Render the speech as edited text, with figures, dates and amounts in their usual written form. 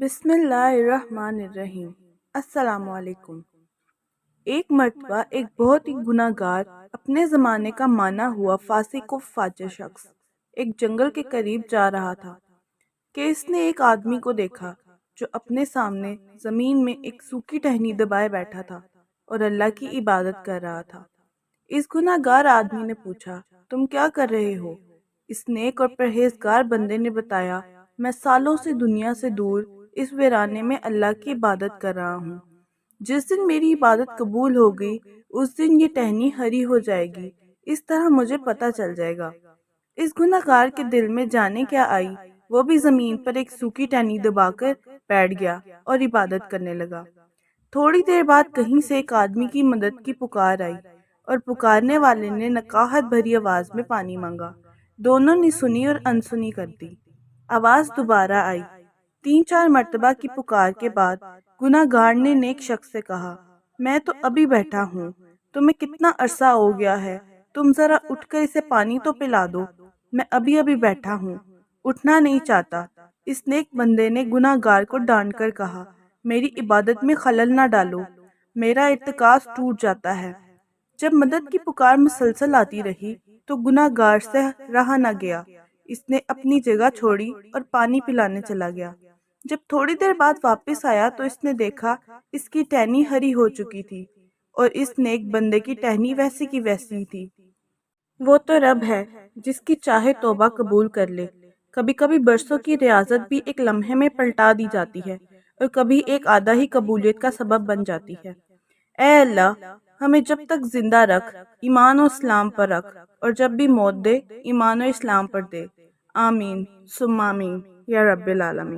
بسم اللہ الرحمن الرحیم۔ السلام علیکم۔ ایک مرتبہ ایک بہت ہی گناہ گار، اپنے زمانے کا مانا ہوا فاسق و فاجر شخص ایک جنگل کے قریب جا رہا تھا کہ اس نے ایک آدمی کو دیکھا جو اپنے سامنے زمین میں ایک سوکھی ٹہنی دبائے بیٹھا تھا اور اللہ کی عبادت کر رہا تھا۔ اس گناہ گار آدمی نے پوچھا، تم کیا کر رہے ہو؟ اس نیک اور پرہیزگار بندے نے بتایا، میں سالوں سے دنیا سے دور اس ویرانے میں اللہ کی عبادت کر رہا ہوں۔ جس دن میری عبادت قبول ہو گئی اس دن یہ ٹہنی ہری ہو جائے گی، اس طرح مجھے پتہ چل جائے گا۔ اس گناہ گار کے دل میں جانے کیا آئی، وہ بھی زمین پر ایک سوکھی ٹہنی دبا کر بیٹھ گیا اور عبادت کرنے لگا۔ تھوڑی دیر بعد کہیں سے ایک آدمی کی مدد کی پکار آئی اور پکارنے والے نے نقاہت بھری آواز میں پانی مانگا۔ دونوں نے سنی اور انسنی کر دی۔ آواز دوبارہ آئی۔ 3-4 مرتبہ کی پکار کے بعد گناہ گار نے نیک شخص سے کہا، میں تو ابھی بیٹھا ہوں، تمہیں کتنا عرصہ ہو گیا ہے، تم ذرا اٹھ کر اسے پانی تو پلا دو، میں ابھی بیٹھا ہوں، اٹھنا نہیں چاہتا۔ اس نیک بندے نے گناہ گار کو ڈانٹ کر کہا، میری عبادت میں خلل نہ ڈالو، میرا ارتکاز ٹوٹ جاتا ہے۔ جب مدد کی پکار مسلسل آتی رہی تو گناہ گار سے رہا نہ گیا، اس نے اپنی جگہ چھوڑی اور پانی پلانے چلا گیا۔ جب تھوڑی دیر بعد واپس آیا تو اس نے دیکھا اس کی ٹہنی ہری ہو چکی تھی اور اس نیک بندے کی ٹہنی ویسی کی ویسی تھی۔ وہ تو رب ہے جس کی چاہے توبہ قبول کر لے۔ کبھی کبھی برسوں کی ریاضت بھی ایک لمحے میں پلٹا دی جاتی ہے اور کبھی ایک آدھا ہی قبولیت کا سبب بن جاتی ہے۔ اے اللہ، ہمیں جب تک زندہ رکھ، ایمان و اسلام پر رکھ، اور جب بھی موت دے، ایمان و اسلام پر دے۔ آمین ثم آمین یا رب العالمین۔